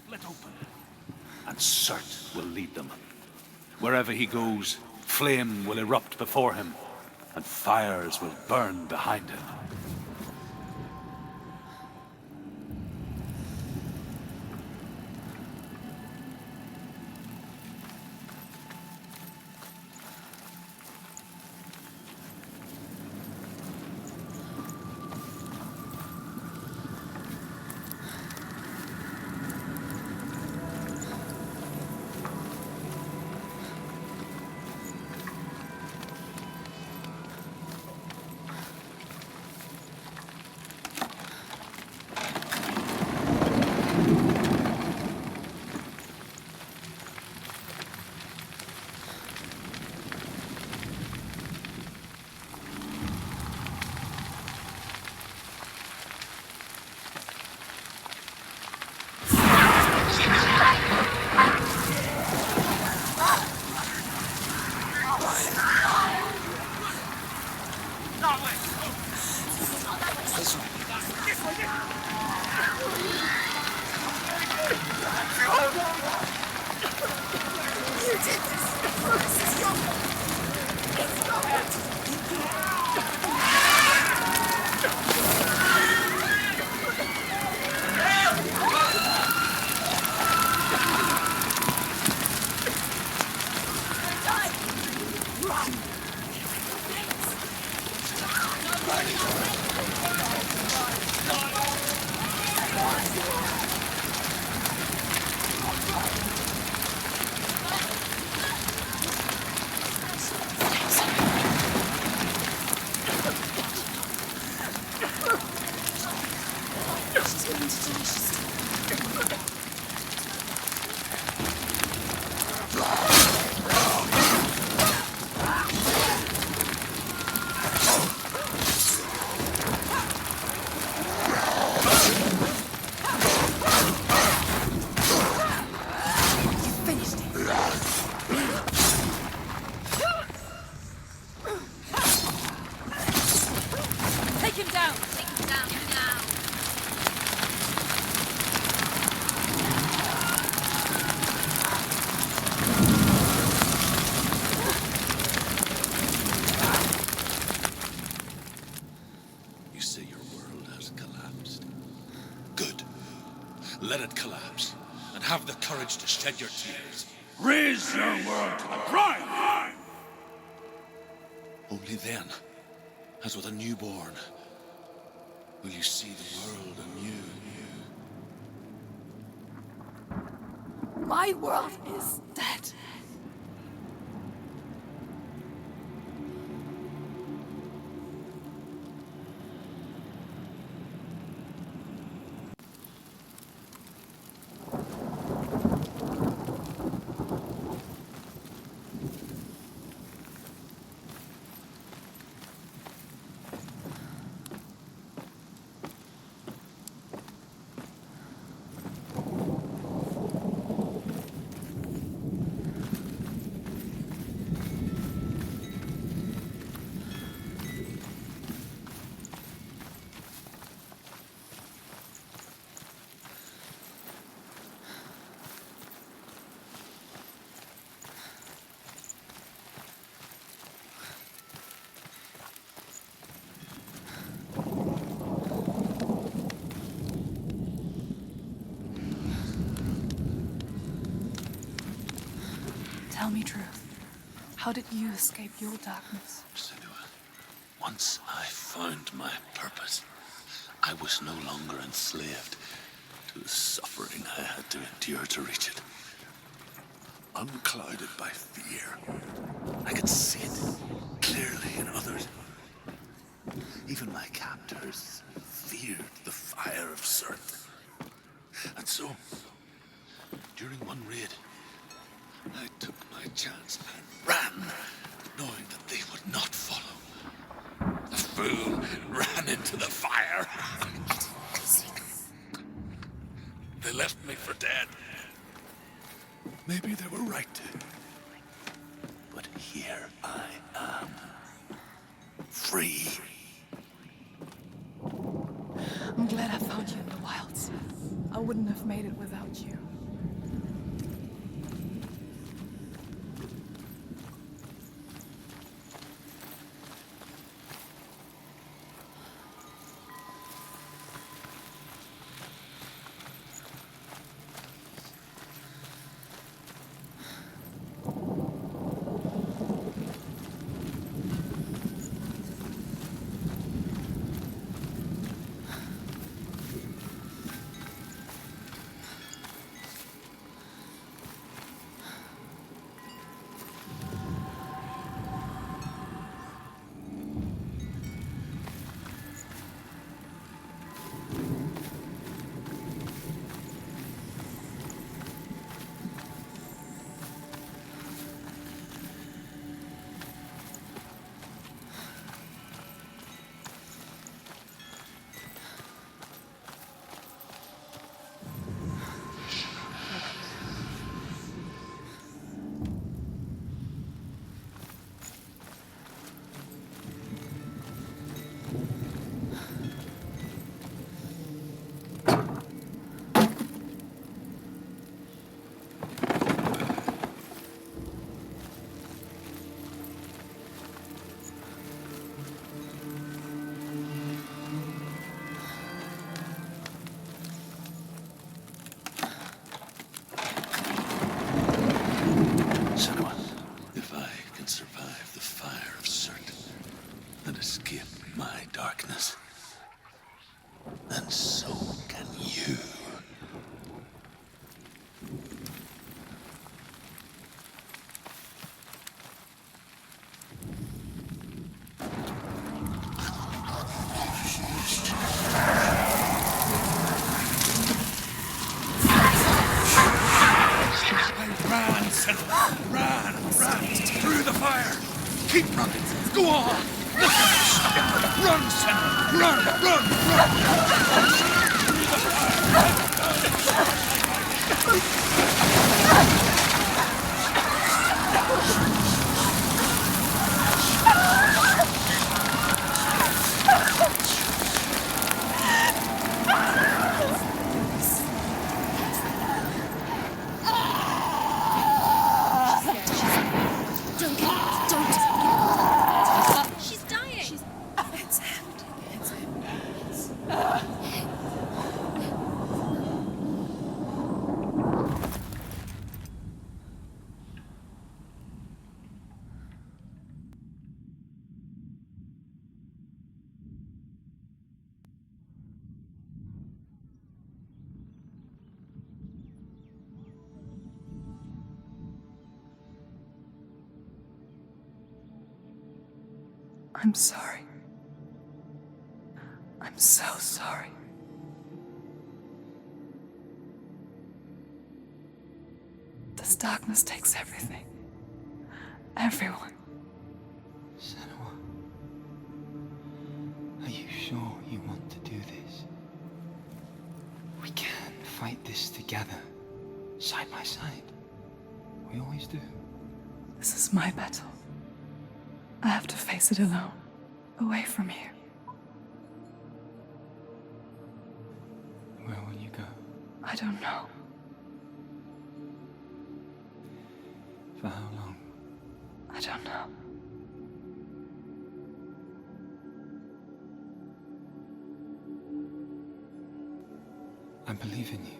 Split open. And Surt will lead them. Wherever he goes, flame will erupt before him, and fires will burn behind him. She's going to die. She's still... Take him down! Take him down now! You say your world has collapsed. Good. Let it collapse, and have the courage to shed your tears. Raise your world to the prime! Only then, as with a newborn, will you see the world anew. My world is dead. Tell me truth. How did you escape your darkness? Senua, once I found my purpose, I was no longer enslaved to the suffering I had to endure to reach it. Unclouded by fear, I could see it clearly in others. Even my captors feared the fire of Cirth. And so, during one raid, I took my chance and ran, knowing that they would not follow. The fool ran into the fire. They left me for dead. Maybe they were right to. But here I am, free. I'm glad I found you in the wilds. I wouldn't have made it without you. Keep running! Go on! Run, Senua! Run, run, run! Don't get up. Don't. She's dying. It's him. It's him. I'm sorry. I'm so sorry. This darkness takes everything. Everyone. Senua, are you sure you want to do this? We can fight this together, side by side. We always do. This is my battle. I have to face it alone, away from here. Where will you go? I don't know. For how long? I don't know. I believe in you.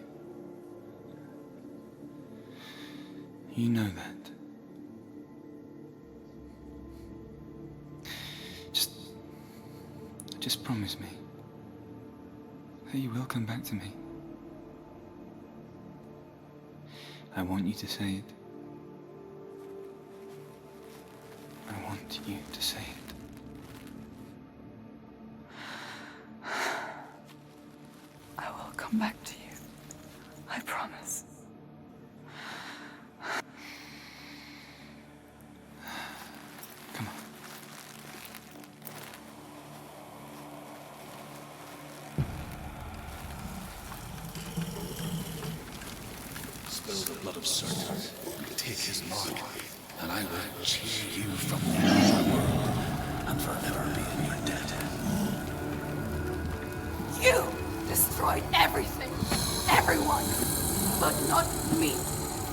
You know that. Just promise me that you will come back to me. I want you to say it. I want you to say it. I will come back to you. I promise. Come on. Spill the blood of Serpent, take his mark, and I will cheer you from the underworld and forever be in your debt. You destroyed everything, everyone, but not me.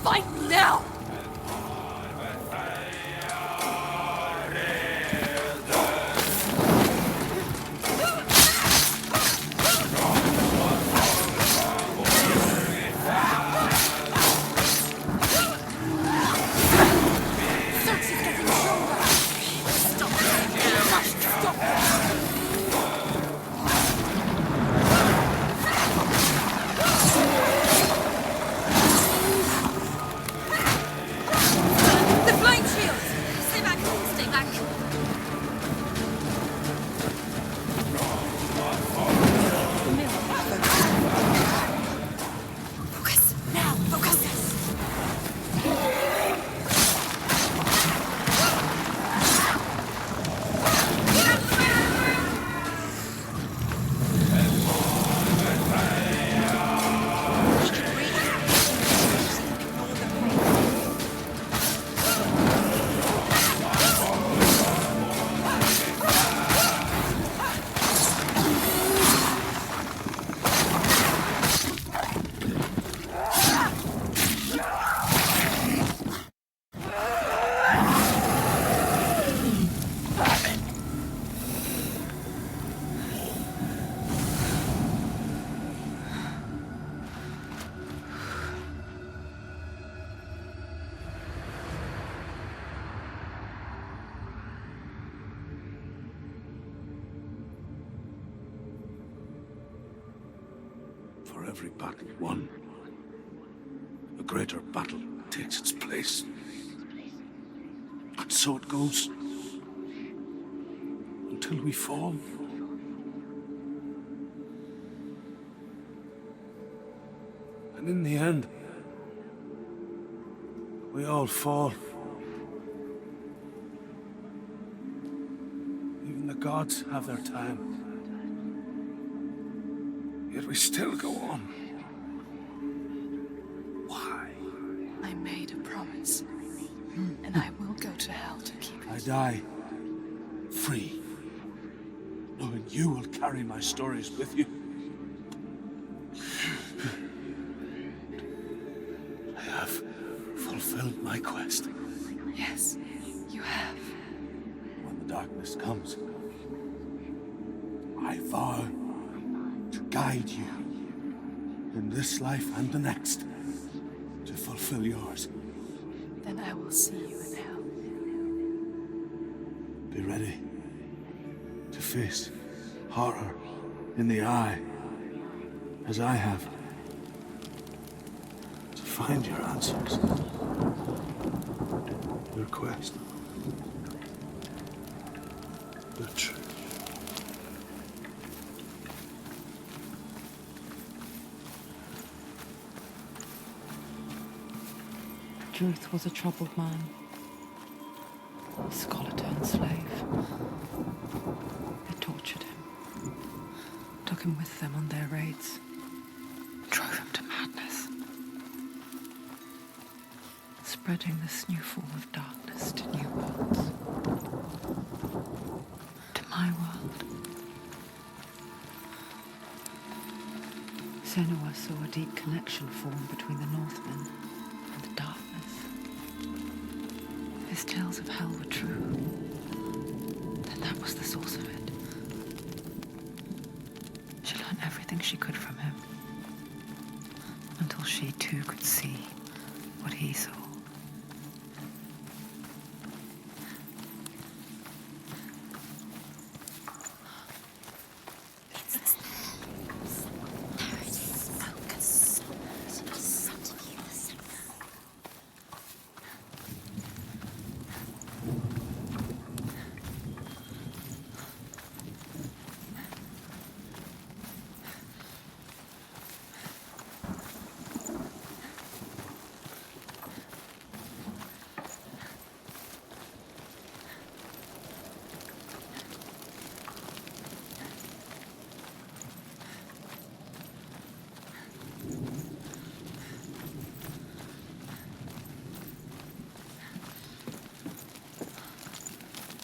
Fight now! For every battle won, a greater battle takes its place. And so it goes. Until we fall. And in the end, we all fall. gods have their time. Yet we still go on. Why? I made a promise, and I will go to hell to keep it. I die free, knowing you will carry my stories with you. I have fulfilled my quest. Yes, you have. When the darkness comes, I vow to guide you in this life and the next to fulfill yours. Then I will see you in hell. Be ready to face horror in the eye, as I have, to find your answers, your quest, the truth. Druth was a troubled man, a scholar turned slave. They tortured him, took him with them on their raids, drove him to madness, spreading this new form of darkness to new worlds, to my world. Senua saw a deep connection form between the Northmen and the darkness. His tales of hell were true. Then that was the source of it. She learned everything she could from him, until she too could see what he saw.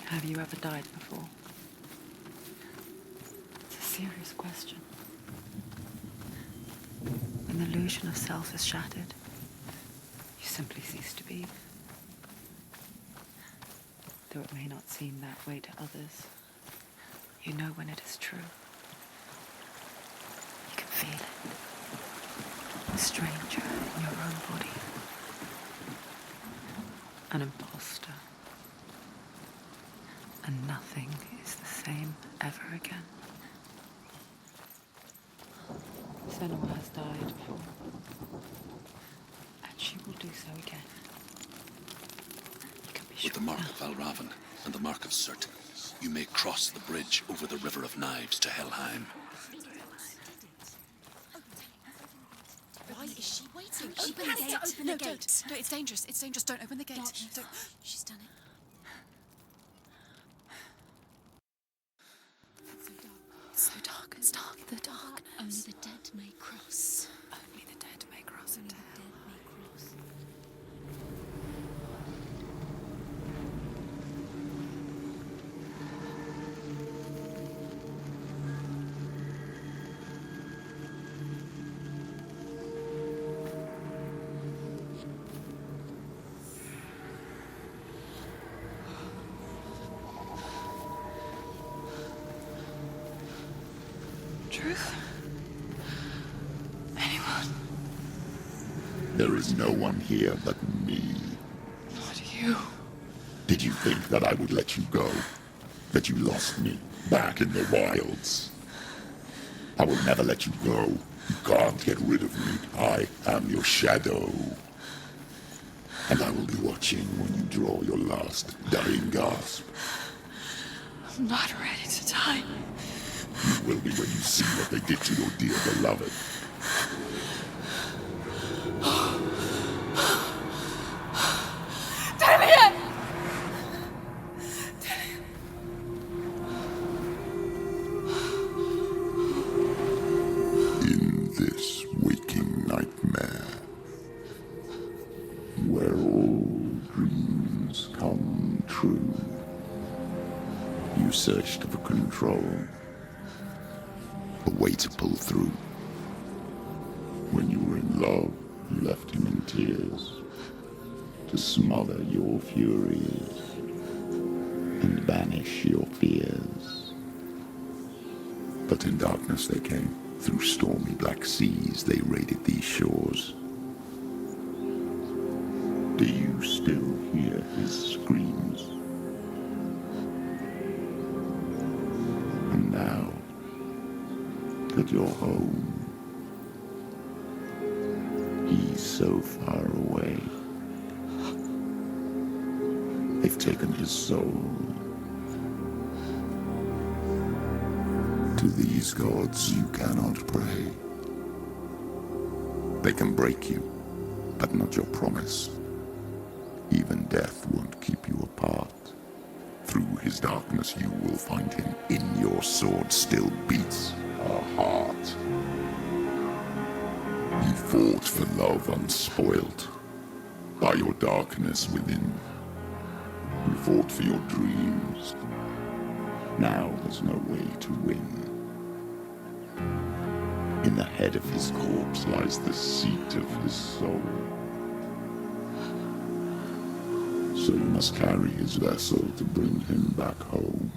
Have you ever died before? It's a serious question. When the illusion of self is shattered, you simply cease to be. Though it may not seem that way to others, you know when it is true. You can feel it. A stranger in your own body. An imposter. And nothing is the same ever again. Senua has died before, and she will do so again. You can be sure. With the mark now. of Valravan and the mark of Surt, you may cross the bridge over the River of Knives to Helheim. Why is she waiting? Open Open the the gate. gate. Open No, the gate. don't. It's dangerous. It's dangerous. Don't open the gate. Don't. She's done it. It's so dark. It's dark. The darkness. Only the dead may cross. Only the dead may cross Only into the hell. dead may cross. Truth? Anyone? There is no one here but me. Not you. Did you think that I would let you go? That you lost me back in the wilds? I will never let you go. You can't get rid of me. I am your shadow. And I will be watching when you draw your last dying gasp. I'm not ready to die. You will be when you see what they did to your dear beloved. this waking nightmare, where all dreams come true. You searched for control, a way to pull through. When you were in love, you left him in tears, to smother your furies and banish your fears. But in darkness they came, through stormy black seas they raided these shores. Do you still hear his screams? And now that you're home, he's so far away. They've taken his soul. To these gods you cannot pray. They can break you, but not your promise. Even death won't keep you apart. Through his darkness you will find him. In your sword still beats a heart. You fought for love unspoilt by your darkness within. You fought for your dreams. Now there's no way to win. In the head of his corpse lies the seat of his soul. So you must carry his vessel to bring him back home.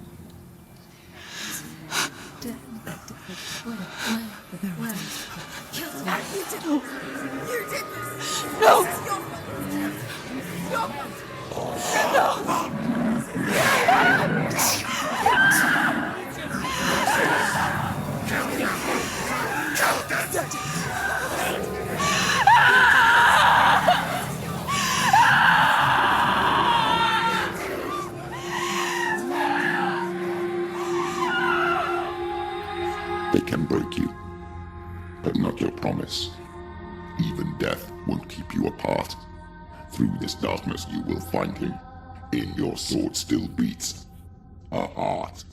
They can break you, but not your promise. Even death won't keep you apart. Through this darkness you will find him. In your sword still beats a heart.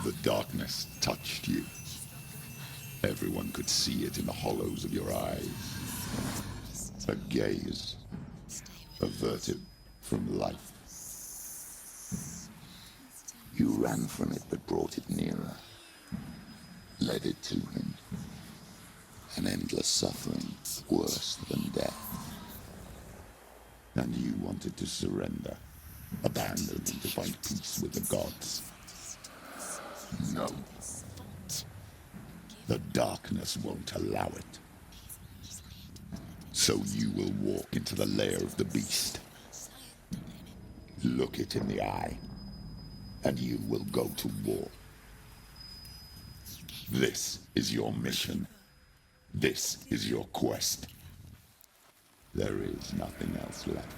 The darkness touched you. Everyone could see it in the hollows of your eyes. A gaze averted from life. You ran from it but brought it nearer. Led it to him. An endless suffering worse than death. And you wanted to surrender. Abandon and to find peace with the gods. No. The darkness won't allow it. So you will walk into the lair of the beast. Look it in the eye, and you will go to war. This is your mission. This is your quest. There is nothing else left.